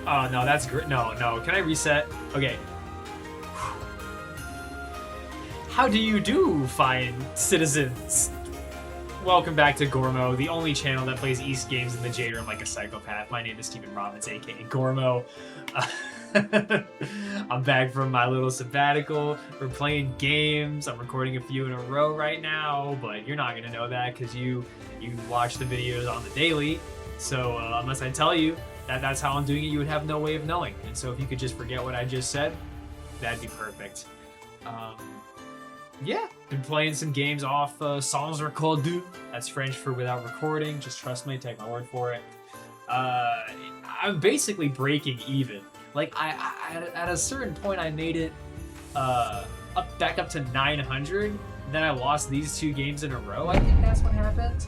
Oh, no, that's great. No, no. Can I reset? Okay. How do you do, fine citizens? Welcome back to Gormo, the only channel that plays East games in the Jade Room like a psychopath. My name is Stephen Robbins, aka Gormo. I'm back from my little sabbatical. We're playing games. I'm recording a few in a row right now, but you're not gonna know that because you watch the videos on the daily. So unless I tell you that that's how I'm doing it, you would have no way of knowing. And so if you could just forget what I just said, that'd be perfect. Yeah, been playing some games off sans recorder. That's French for without recording. Just trust me, take my word for it. I'm basically breaking even. Like at a certain point, I made it back up to 900. Then I lost these 2 games in a row. I think that's what happened.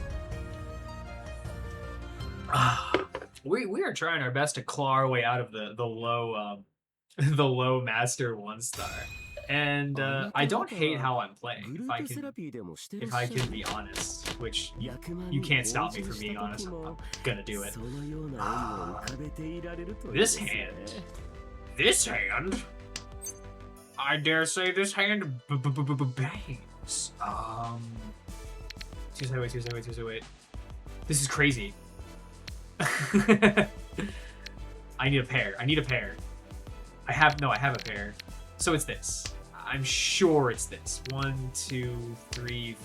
We are trying our best to claw our way out of the low the low master 1-star. And I don't hate how I'm playing, if I can be honest, which you can't stop me from being honest. I'm gonna do it. This hand, I dare say this hand bangs. Tuesday, wait. This is crazy. I need a pair. I have a pair. So it's this. I'm sure it's this. 1, 2, 3,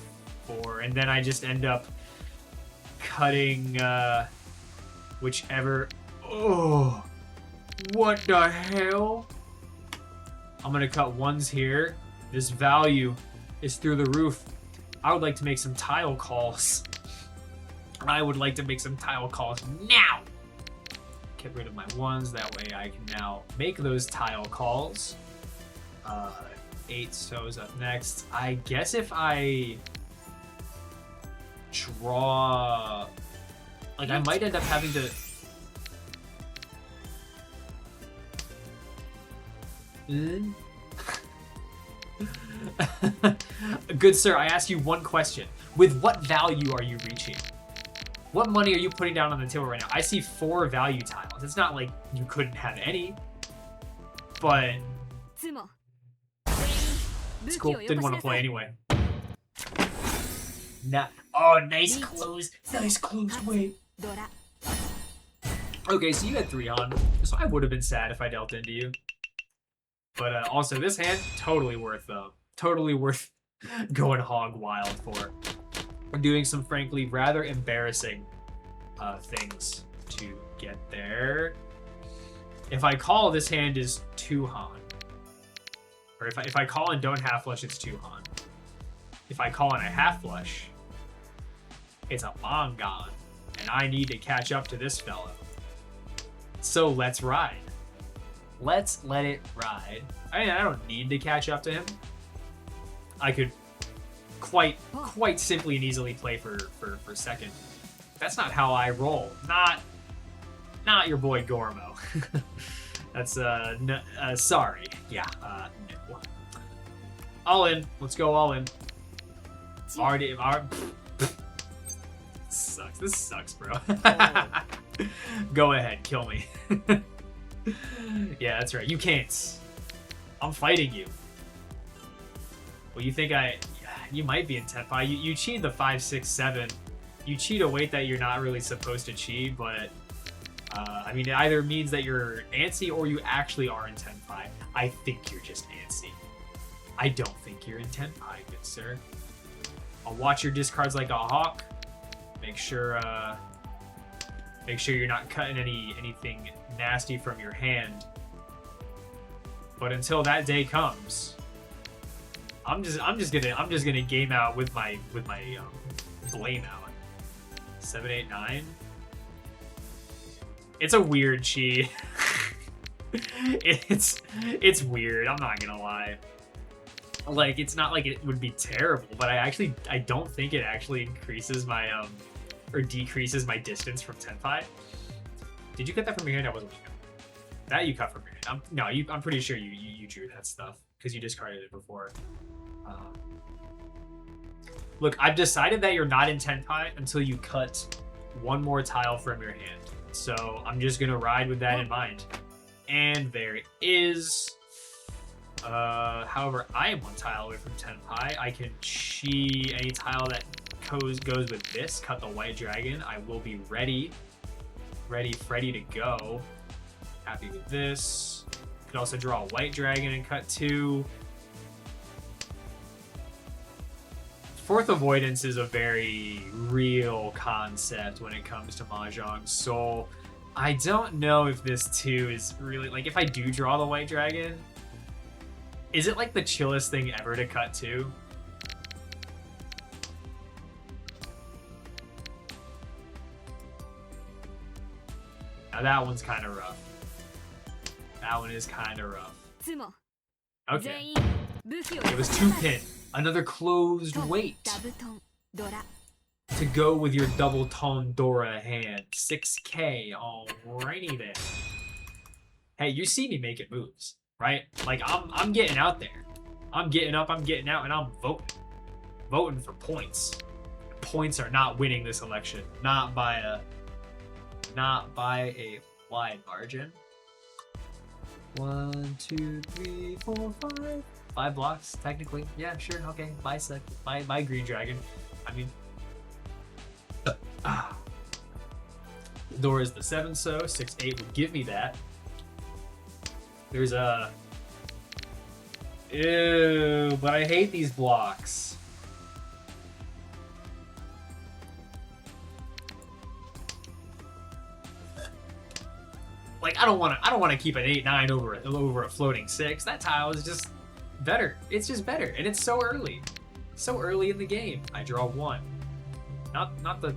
4, and then I just end up cutting whichever. Oh, what the hell? I'm gonna cut 1s here. This value is through the roof. I would like to make some tile calls. I would like to make some tile calls now. Get rid of my 1s. That way I can now make those tile calls. 8 so's up next. I guess if I draw, like, I might end up having to. Good sir, I ask you one question. With what value are you reaching? What money are you putting down on the table right now? I see 4 value tiles. It's not like you couldn't have any, but it's cool. Didn't want to play anyway. Oh, nice close. Nice close. Wait. Okay, so you had 3 on, so I would have been sad if I dealt into you. But also, this hand, totally worth, though. Totally worth going hog wild for. We're doing some, frankly, rather embarrassing things to get there. If I call, this hand is 2 Han. Or if I call and don't half flush, it's 2 Han. If I call and I half flush, it's a Mongon. And I need to catch up to this fellow. So let's ride. Let's let it ride. I mean, I don't need to catch up to him. I could quite simply and easily play for second. That's not how I roll. Not your boy Gormo. That's sorry. Yeah, no. All in. Let's go all in. Already. Sucks. This sucks, bro. Go ahead, kill me. Yeah, that's right. You can't. I'm fighting you. Well, you think you might be in 10 pi. You cheat the 5, 6, 7. You cheat a weight that you're not really supposed to cheat, but I mean, it either means that you're antsy or you actually are in 10 pi. I think you're just antsy. I don't think you're in 10 pi, good sir. I'll watch your discards like a hawk. Make sure you're not cutting anything nasty from your hand. But until that day comes, I'm just gonna game out with my blame out. 7, 8, 9. It's a weird chi. It's weird. I'm not gonna lie. Like, it's not like it would be terrible, but I don't think it actually increases my or decreases my distance from 10 pi. Did you cut that from your hand? I wasn't looking. That you cut from your hand. I'm pretty sure you drew that stuff because you discarded it before. Look, I've decided that you're not in 10 pi until you cut 1 more tile from your hand. So I'm just gonna ride with that in mind. And there is. However, I am 1 tile away from 10 pie. I can chi any tile that goes with this. Cut the white dragon. I will be ready. Ready, Freddy to go. Happy with this. Could also draw a white dragon and cut 2. Fourth avoidance is a very real concept when it comes to Mahjong, so I don't know if this 2 is really, like, if I do draw the white dragon, is it like the chillest thing ever to cut 2? Now that one's kind of rough. That one is kind of rough. Okay. It was 2 pin. Another closed weight. To go with your double tone Dora hand. 6K. Alrighty then. Hey, you see me making moves, right? Like, I'm getting out there. I'm getting up, I'm getting out, and I'm voting. Voting for points. Points are not winning this election. Not by a wide margin. 1, 2, 3, 4, 5. 5 blocks, technically. Yeah, sure, okay. Bye, green dragon. I mean... Door is the 7, so 6, 8 would give me that. There's a... Ew, but I hate these blocks. Like, I don't want to keep an 8-9 over a floating 6. That tile is just better. It's just better, and it's so early. So early in the game. I draw 1. Not the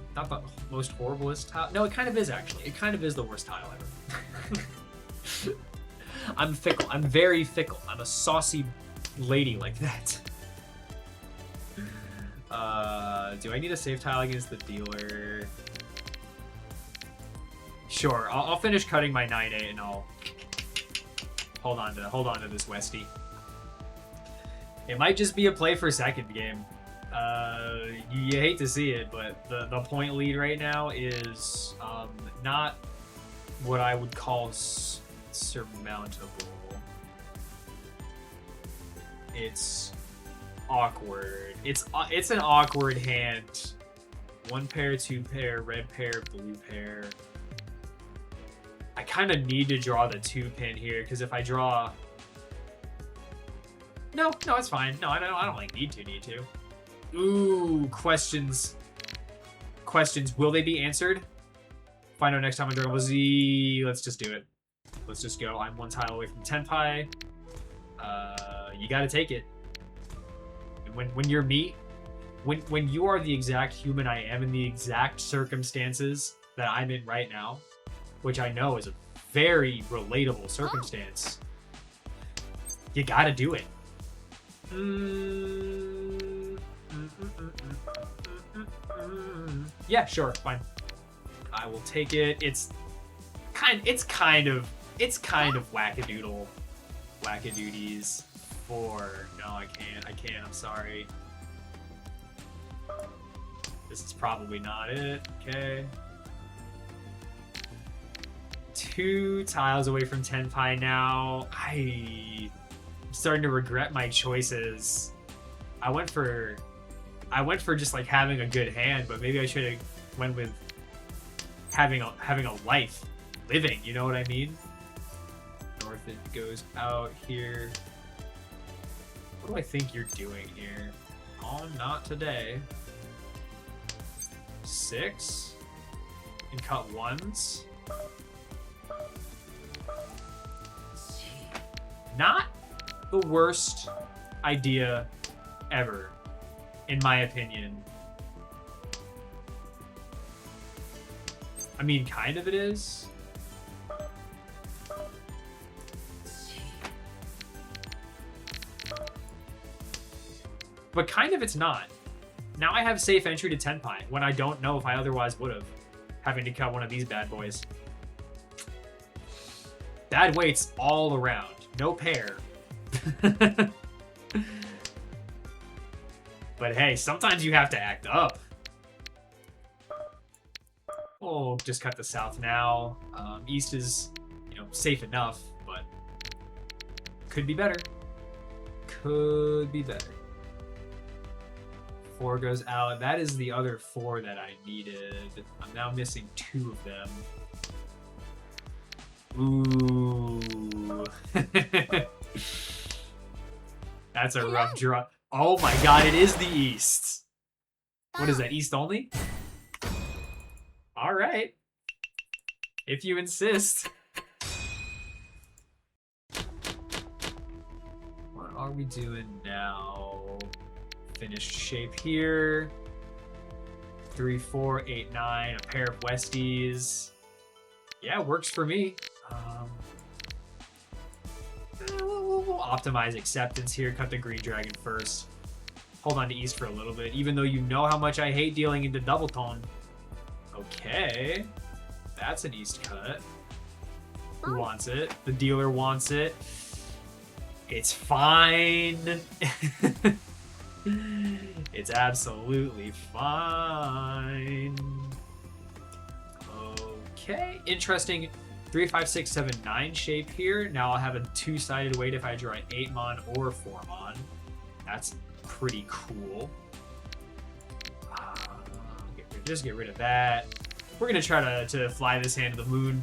most horriblest tile. No, it kind of is, actually. It kind of is the worst tile ever. I'm fickle. I'm very fickle. I'm a saucy lady like that. Do I need a save tile against the dealer? Sure. I'll finish cutting my 9-8 and I'll hold on to this Westie. It might just be a play for second game. You hate to see it, but the point lead right now is not what I would call surmountable. It's awkward. It's an awkward hand. 1 pair, 2 pair, red pair, blue pair. I kind of need to draw the 2 pin here because if I draw, no, it's fine. No, I don't like need to. Ooh, questions. Will they be answered? Find out next time on Dragon Ball Z. Let's just do it. Let's just go. I'm 1 tile away from 10 pie. You gotta take it. And when you're me, when you are the exact human I am in the exact circumstances that I'm in right now, which I know is a very relatable circumstance, you gotta do it. Yeah, sure, fine. I will take it. It's kind of wackadoodies for no, I can't, I'm sorry. This is probably not it. Okay. 2 tiles away from 10 pie now. I'm starting to regret my choices. I went for just like having a good hand, but maybe I should have went with having a life, living. You know what I mean? North it goes out here. What do I think you're doing here? Oh, not today. 6 and cut 1s. Not the worst idea ever, in my opinion. I mean, kind of it is. But kind of it's not. Now I have safe entry to 10 pie, when I don't know if I otherwise would have, having to cut one of these bad boys. Bad weights all around. No pair. But hey, sometimes you have to act up. Oh, just cut the south now. East is, safe enough, but Could be better. Could be better. 4 goes out. That is the other 4 that I needed. I'm now missing 2 of them. Ooh. That's a rough draw. Oh my god, it is the East. What is that, East only? Alright. If you insist. What are we doing now? Finished shape here. 3, 4, 8, 9. A pair of Westies. Yeah, works for me. We'll optimize acceptance here. Cut the green dragon first. Hold on to East for a little bit, even though you know how much I hate dealing into double tone. Okay. That's an East cut. Who wants it? The dealer wants it. It's fine. It's absolutely fine. Okay, interesting 3, 5, 6, 7, 9 shape here. Now I'll have a 2-sided weight if I draw an 8 mon or 4 mon. That's pretty cool. Just get rid of that. We're gonna try to fly this hand to the moon.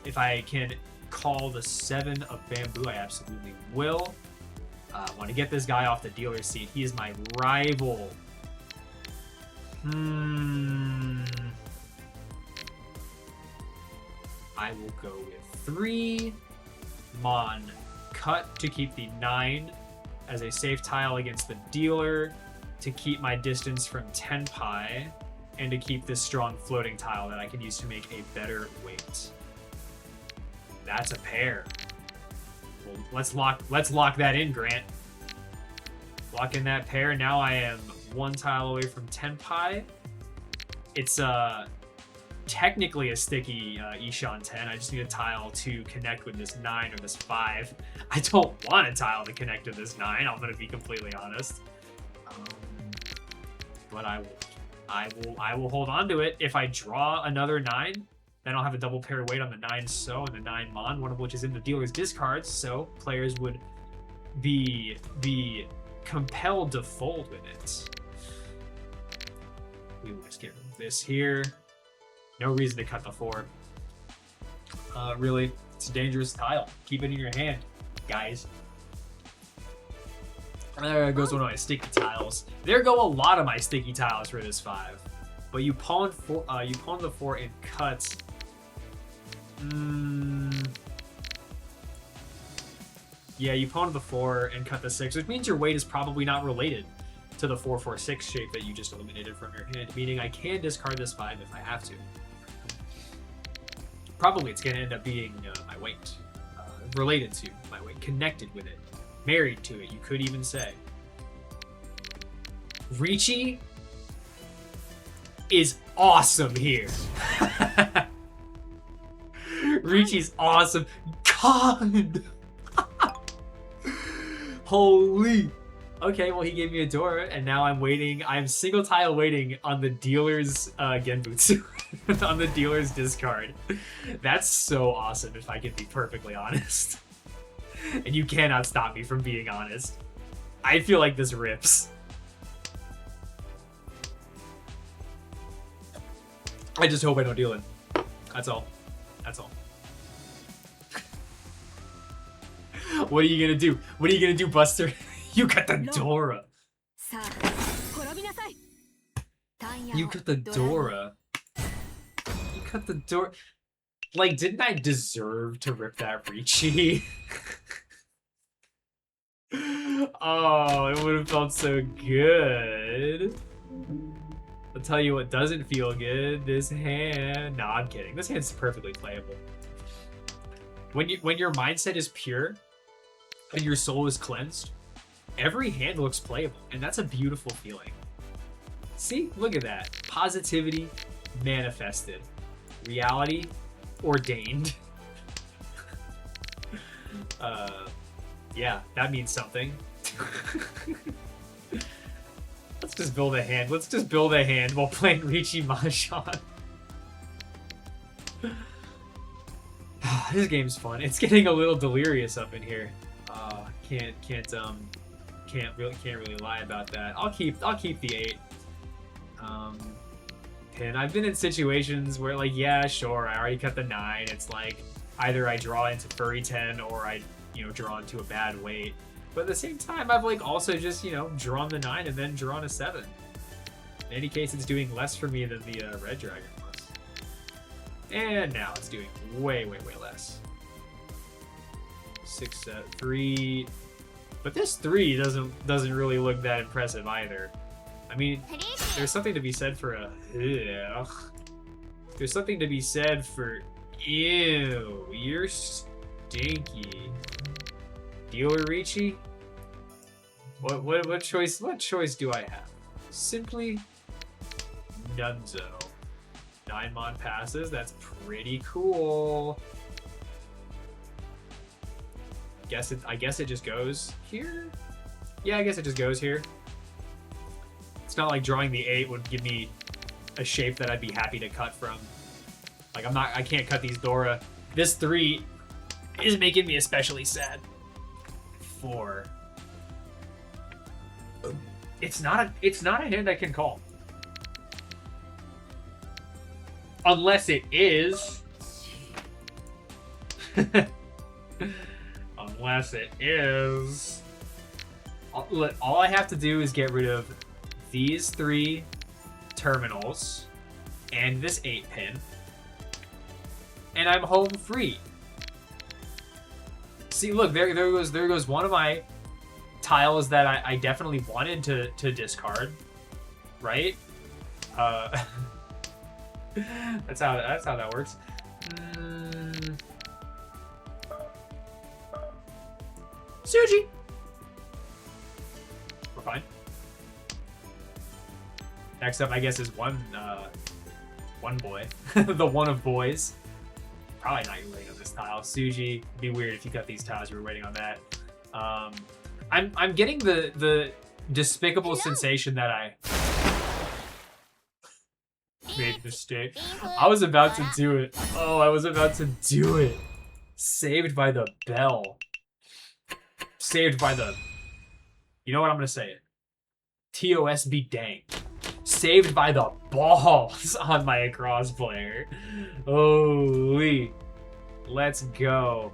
If I can call the 7 of bamboo, I absolutely will. I want to get this guy off the dealer's seat. He is my rival. I will go with 3 mon cut to keep the 9 as a safe tile against the dealer, to keep my distance from 10 pi, and to keep this strong floating tile that I can use to make a better weight. That's a pair. Well, let's lock that in, Grant. Lock in that pair. Now I am 1 tile away from 10 pi. It's technically a sticky Ishan 10. I just need a tile to connect with this 9 or this 5. I don't want a tile to connect to this 9. I'm gonna be completely honest. But I will hold on to it. If I draw another 9, then I'll have a double pair weight on the 9 so and the 9 mon, one of which is in the dealer's discards, so players would be compelled to fold with it. We will just get rid of this here. No reason to cut the 4. Really, it's a dangerous tile. Keep it in your hand, guys. There goes one of my sticky tiles. There go a lot of my sticky tiles for this 5. But you pawn the 4 and cut. Yeah, you pawn the 4 and cut the 6, which means your weight is probably not related to the 4, 4, 6 shape that you just eliminated from your hand. Meaning I can discard this 5 if I have to. Probably it's going to end up being my weight. Related to my weight. Connected with it. Married to it, you could even say. RIICHI is awesome here. RIICHI's awesome. God! Holy! Okay, well, he gave me a door, and now I'm waiting. I'm single tile waiting on the dealer's Genbutsu. On the dealer's discard. That's so awesome, if I can be perfectly honest. And you cannot stop me from being honest. I feel like this rips. I just hope I don't deal it. That's all. That's all. What are you gonna do? What are you gonna do, Buster? You got the Dora. You got the Dora. You got the Dora. Like, didn't I deserve to rip that RIICHI? Oh, it would have felt so good. I'll tell you what doesn't feel good. This hand. No, I'm kidding. This hand's perfectly playable. When your mindset is pure and your soul is cleansed, every hand looks playable, and that's a beautiful feeling. See? Look at that. Positivity manifested. Reality ordained. Yeah, that means something. Let's just build a hand. Let's just build a hand while playing RIICHI Mahjong. This game's fun. It's getting a little delirious up in here. Can't really lie about that. I'll keep the 8. And I've been in situations where, like, yeah, sure, I already cut the 9. It's like either I draw into furry 10 or I, draw into a bad weight. But at the same time, I've like also just, drawn the 9 and then drawn a 7. In any case, it's doing less for me than the red dragon was. And now it's doing way less. 6, 3. But this 3 doesn't really look that impressive either. I mean, there's something to be said for a... Ugh. There's something to be said for... Ew, you're stinky. Dealer RIICHI? What choice do I have? Simply Nunzo. 9 mon passes, that's pretty cool. I guess it just goes here? Yeah, I guess it just goes here. It's not like drawing the 8 would give me a shape that I'd be happy to cut from. Like, I can't cut these Dora. This 3 is making me especially sad. 4. It's not a hand I can call. Unless it is. Unless it is. All I have to do is get rid of these 3 terminals and this 8 pin. And I'm home free. See, look, there goes one of my tiles that I definitely wanted to discard, right? That's how that works. Suji. We're fine. Next up, I guess, is one boy, the one of boys. Probably not waiting on this tile. Suji, it'd be weird if you cut these tiles. You were waiting on that. I'm getting the despicable sensation that I made a mistake. I was about to do it. Oh, I was about to do it. Saved by the bell. Saved by the... You know what? I'm gonna say it. TOS be dang. Saved by the balls on my cross player. Holy. Let's go.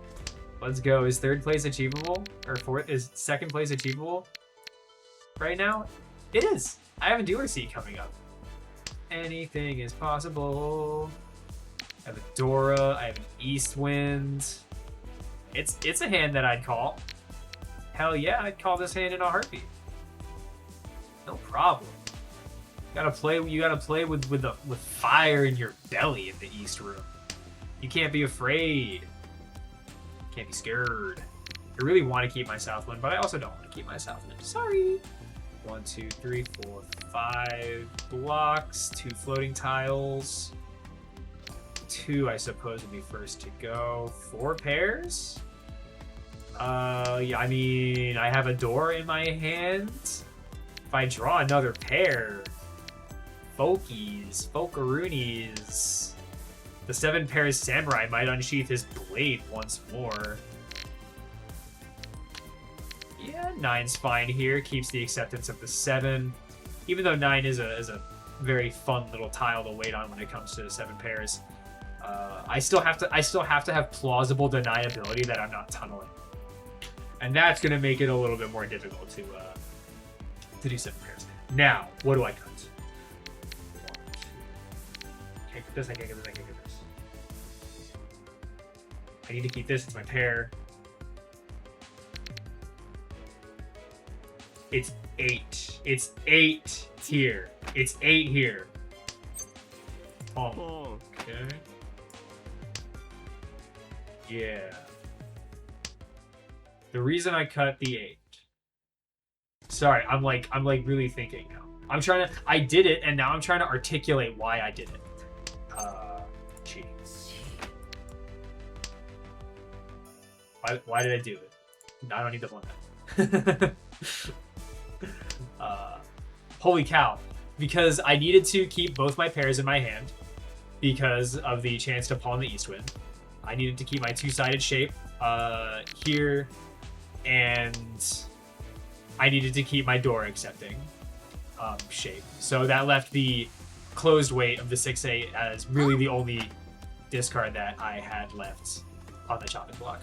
Let's go. Is 3rd place achievable? Or 4th? Is 2nd place achievable? Right now? It is. I have a dealer seat coming up. Anything is possible. I have a Dora. I have an East Wind. It's a hand that I'd call. Hell yeah, I'd call this hand in a heartbeat. No problem. You gotta play with fire in your belly in the East room. You can't be afraid. Can't be scared. I really want to keep my Southwind, but I also don't want to keep my Southwind. Sorry. 1, 2, 3, 4, 5 blocks, 2 floating tiles. 2, I suppose, would be first to go. 4 pairs? Yeah, I mean, I have a door in my hand. If I draw another pair, Folkaroonies. The 7 pairs samurai might unsheath his blade once more. Yeah, 9's fine here. Keeps the acceptance of the 7. Even though 9 is a very fun little tile to wait on when it comes to 7 pairs. I still have to have plausible deniability that I'm not tunneling. And that's gonna make it a little bit more difficult to do 7 pairs. Now, what do I cut? 1, 2. Can't get this, I can't get this, I can't get this. I need to keep this, it's my pair. It's 8. It's 8 here. It's 8 here. Oh, okay. Yeah. The reason I cut the 8. Sorry, I'm like really thinking now. I did it, and now I'm trying to articulate why I did it. Jeez. Why did I do it? I don't need to blame that. Holy cow. Because I needed to keep both my pairs in my hand because of the chance to pawn the East Wind. I needed to keep my 2-sided shape here and I needed to keep my door accepting shape. So that left the closed weight of the 6/8 as really the only discard that I had left on the chopping block.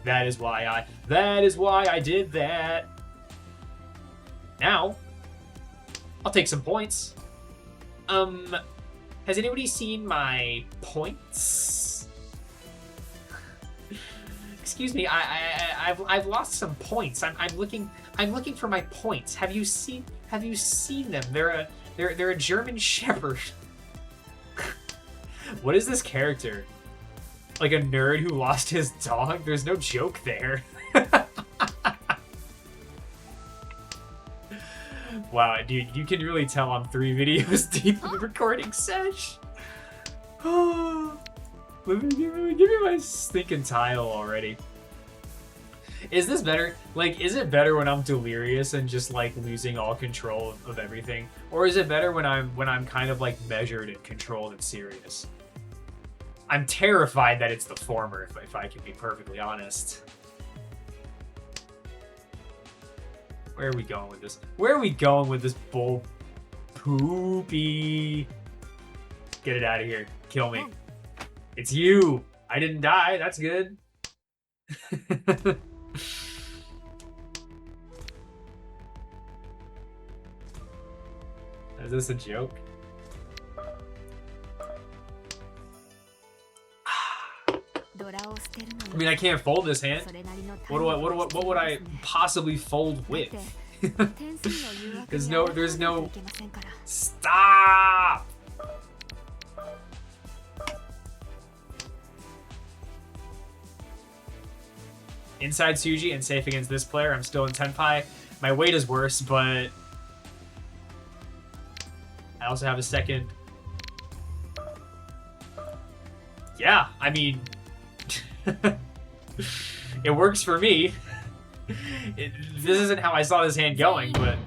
That is why I did that. Now, I'll take some points. Has anybody seen my points? Excuse me, I've lost some points. I'm looking for my points. Have you seen them? They're a German Shepherd. What is this character? Like a nerd who lost his dog? There's no joke there. Wow, dude, you can really tell I'm 3 videos deep in the recording sesh. Give me my stinking tile already. Is this better? Like, is it better when I'm delirious and just like losing all control of everything, or is it better when I'm kind of like measured and controlled and serious? I'm terrified that it's the former, if I can be perfectly honest. Where are we going with this? Where are we going with this bull poopy? Get it out of here. Kill me. It's you. I didn't die. That's good. Is this a joke? I mean, I can't fold this hand. What would I possibly fold with? There's no. Stop! Inside Suji and safe against this player. I'm still in Tenpai. My weight is worse, but I also have a second. Yeah, I mean, it works for me. This isn't how I saw this hand going, but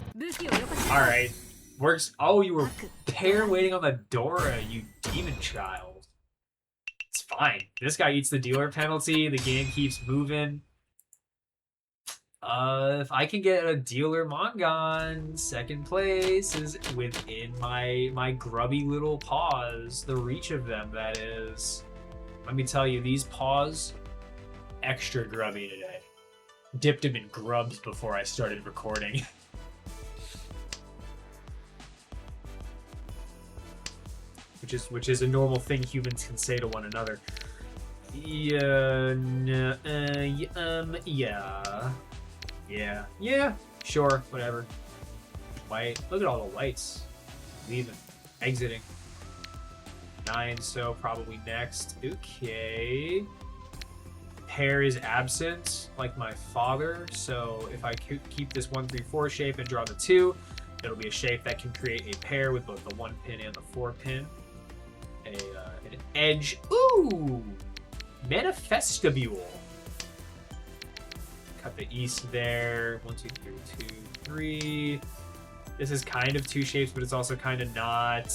alright. Works. Oh, you were pair waiting on the Dora, you demon child. It's fine. This guy eats the dealer penalty. The game keeps moving. If I can get a dealer Mongon, second place is within my grubby little paws. The reach of them, that is. Let me tell you, these paws, extra grubby today. Dipped them in grubs before I started recording. which is a normal thing humans can say to one another. Yeah, sure, whatever. White, look at all the whites. Leaving, exiting. 9, so probably next. Okay. Pair is absent, like my father, so if I keep this 1, 3, 4 shape and draw the 2, it'll be a shape that can create a pair with both the 1 pin and the 4 pin. An edge. Ooh! Manifestabule. Cut the east there. 1, 2, 3, 2, 3. This is kind of 2 shapes, but it's also kind of not.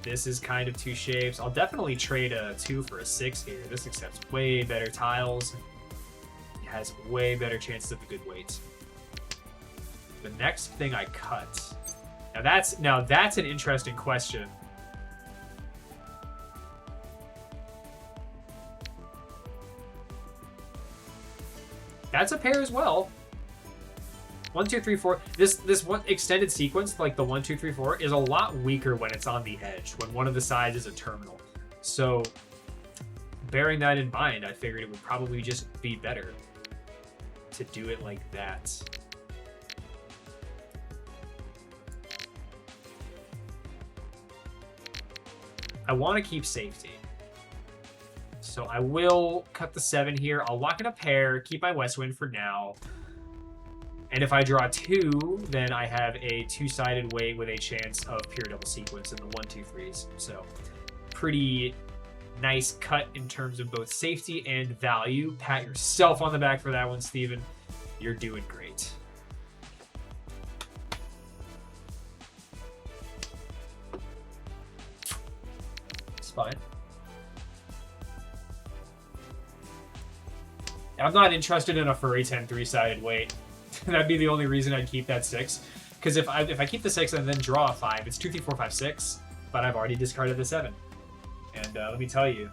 This is kind of 2 shapes. I'll definitely trade a 2 for a 6 here. This accepts way better tiles. It has way better chances of a good weight. The next thing I cut. Now that's an interesting question. That's a pair as well. 1, 2, 3, 4. This one extended sequence, like the 1, 2, 3, 4, is a lot weaker when it's on the edge, when one of the sides is a terminal. So, bearing that in mind, I figured it would probably just be better to do it like that. I want to keep safety. So I will cut the 7 here. I'll lock in a pair, keep my West Wind for now. And if I draw 2, then I have a 2-sided weight with a chance of pure double sequence in the 1, 2, 3s. So pretty nice cut in terms of both safety and value. Pat yourself on the back for that one, Steven. You're doing great. It's fine. I'm not interested in a furry 10 3-sided weight. That'd be the only reason I'd keep that 6. Because if I keep the 6 and then draw a 5, it's 2, 3, 4, 5, 6. But I've already discarded the 7. And let me tell you.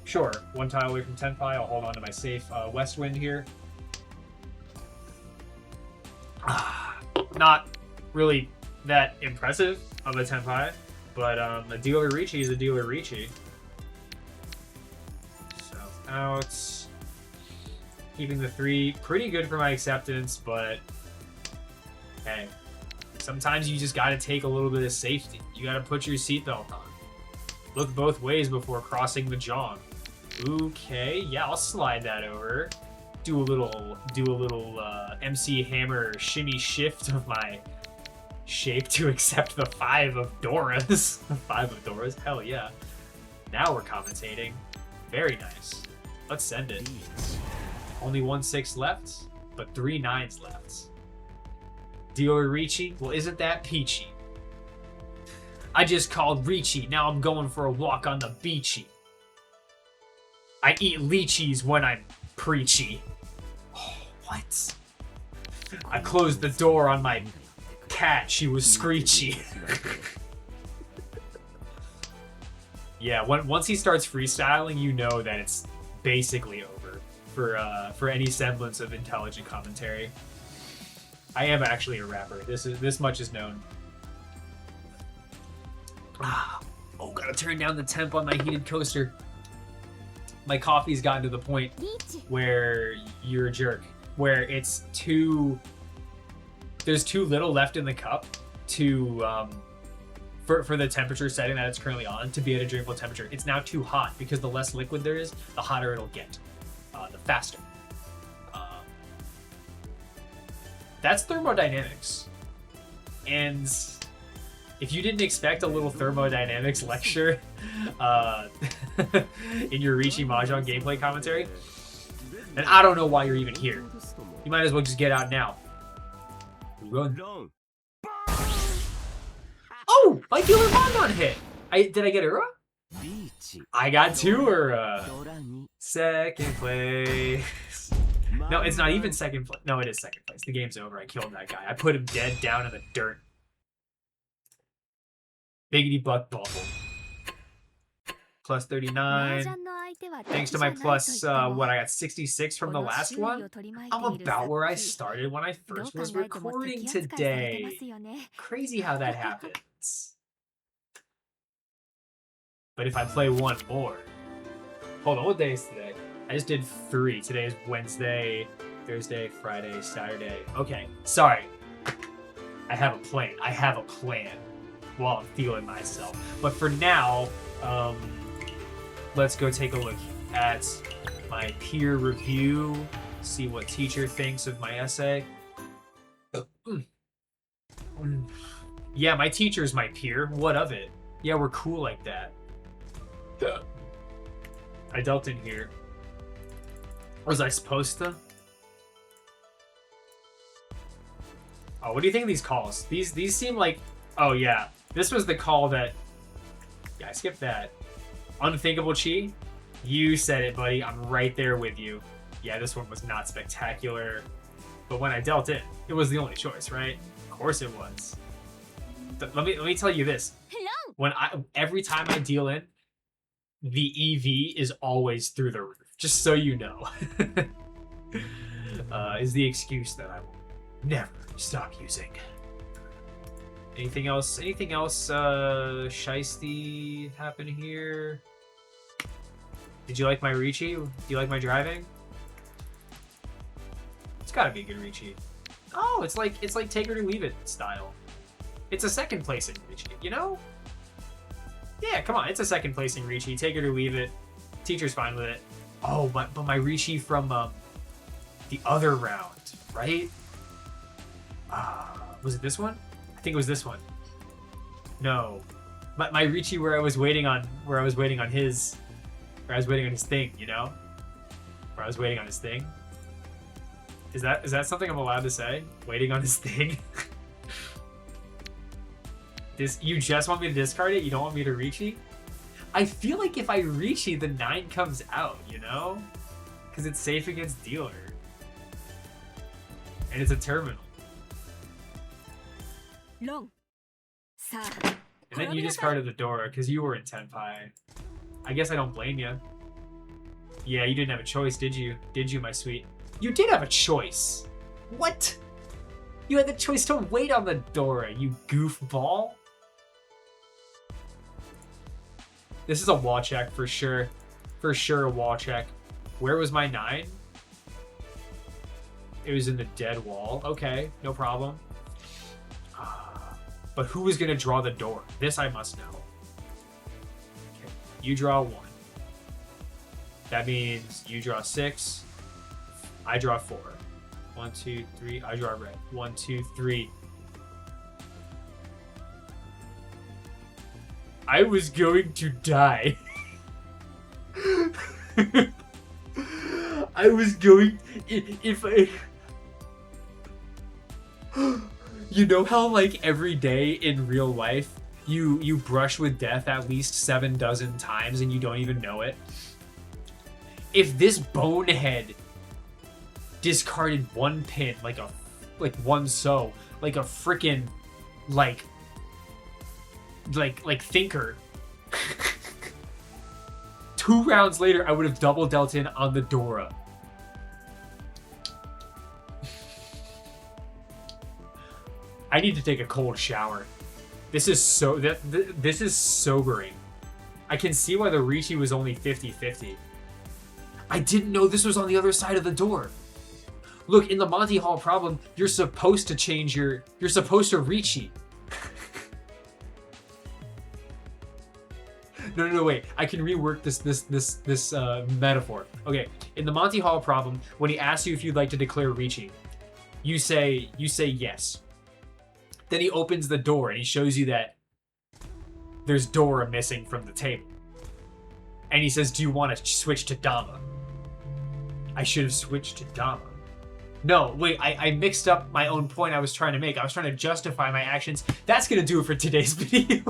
Sure, 1 tile away from Tenpai. I'll hold on to my safe West Wind here. Not really that impressive of a Tenpai, but a dealer Riichi is a dealer Riichi. So out. Keeping the 3, pretty good for my acceptance, but hey, sometimes you just gotta take a little bit of safety. You gotta put your seatbelt on. Look both ways before crossing the jog. Okay, yeah, I'll slide that over. Do a little MC Hammer shimmy shift of my shape to accept the 5 of Doras. 5 of Doras, hell yeah. Now we're commentating. Very nice. Let's send it. Only 1 6 left, but 3 9s left. Dealer Riichi? Well, isn't that peachy? I just called Riichi, now I'm going for a walk on the beachy. I eat lychees when I'm preachy. Oh, what? I closed the door on my cat, she was screechy. Yeah, once he starts freestyling, you know that it's basically over for any semblance of intelligent commentary. I am actually a rapper. This much is known. Oh, gotta turn down the temp on my heated coaster. My coffee's gotten to the point where you're a jerk. Where it's there's too little left in the cup to for the temperature setting that it's currently on to be at a drinkable temperature. It's now too hot because the less liquid there is, the hotter it'll get. The faster. That's thermodynamics. And if you didn't expect a little thermodynamics lecture in your RIICHI Mahjong gameplay commentary, then I don't know why you're even here. You might as well just get out now. Run. Oh! My dealer Mahjong hit! Did I get Ura? I got 2 Ura. Second place. No, it's not even second place. No, it is second place. The game's over. I killed that guy. I put him dead down in the dirt. Biggity butt bubble. Plus 39. Thanks to my plus, what, I got 66 from the last one? I'm about where I started when I first was recording today. Crazy how that happens. But if I play 1 more... Hold on, what day is today? I just did 3. Today is Wednesday, Thursday, Friday, Saturday. Okay, sorry. I have a plan. I have a plan while I'm feeling myself. But for now, let's go take a look at my peer review, see what teacher thinks of my essay. Yeah, my teacher's my peer. What of it? Yeah, we're cool like that. I dealt in here. Was I supposed to? Oh, what do you think of these calls? These seem like... Oh, yeah. This was the call that... Yeah, I skipped that. Unthinkable Chi? You said it, buddy. I'm right there with you. Yeah, this one was not spectacular. But when I dealt it, it was the only choice, right? Of course it was. But let me tell you this. Every time I deal in, the EV is always through the roof. Just so you know. Is the excuse that I will never stop using. Anything else? Anything else shiesty happen here? Did you like my RIICHI? Do you like my driving? It's gotta be a good RIICHI. Oh, it's like take it or leave it style. It's a second placing RIICHI, you know? Yeah, come on, it's a second placing RIICHI. Take it or leave it. Teacher's fine with it. Oh, but my RIICHI from the other round, right? Was it this one? I think it was this one. No, my RIICHI where I was waiting on his thing, you know? Where I was waiting on his thing. Is that something I'm allowed to say? Waiting on his thing. You just want me to discard it? You don't want me to RIICHI? I feel like if I RIICHI, the 9 comes out, you know? Because it's safe against dealer. And it's a terminal. Long. And then you discarded the Dora because you were in Tenpai. I guess I don't blame you. Yeah, you didn't have a choice, did you? Did you, my sweet? You did have a choice. What? You had the choice to wait on the Dora, you goofball. This is a wall check for sure. For sure a wall check. Where was my 9? It was in the dead wall. Okay, no problem. But who was going to draw the door? This I must know. Okay, you draw 1. That means you draw 6. I draw 4. 1, 2, 3. I draw red. 1, 2, 3. I was going to die. I was going... If I... You know how, like, every day in real life, you brush with death at least 7 dozen times and you don't even know it? If this bonehead discarded 1 pin, like one so, like a freaking, like thinker, 2 rounds later, I would have double dealt in on the Dora. I need to take a cold shower. This is so this is sobering. I can see why the RIICHI was only 50-50. I didn't know this was on the other side of the door. Look, in the Monty Hall problem, you're supposed to change you're supposed to RIICHI. No, wait. I can rework this metaphor. Okay, in the Monty Hall problem, when he asks you if you'd like to declare RIICHI, you say yes. Then he opens the door and he shows you that there's Dora missing from the table. And he says, do you want to switch to Dama? I should have switched to Dama. No, wait, I mixed up my own point I was trying to make. I was trying to justify my actions. That's going to do it for today's video.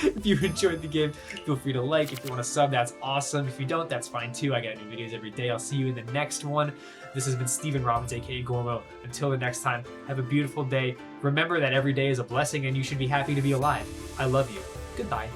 If you enjoyed the game, feel free to like. If you want to sub, that's awesome. If you don't, that's fine too. I got new videos every day. I'll see you in the next one. This has been Steven Robbins, aka Gormo. Until the next time, have a beautiful day. Remember that every day is a blessing and you should be happy to be alive. I love you. Goodbye.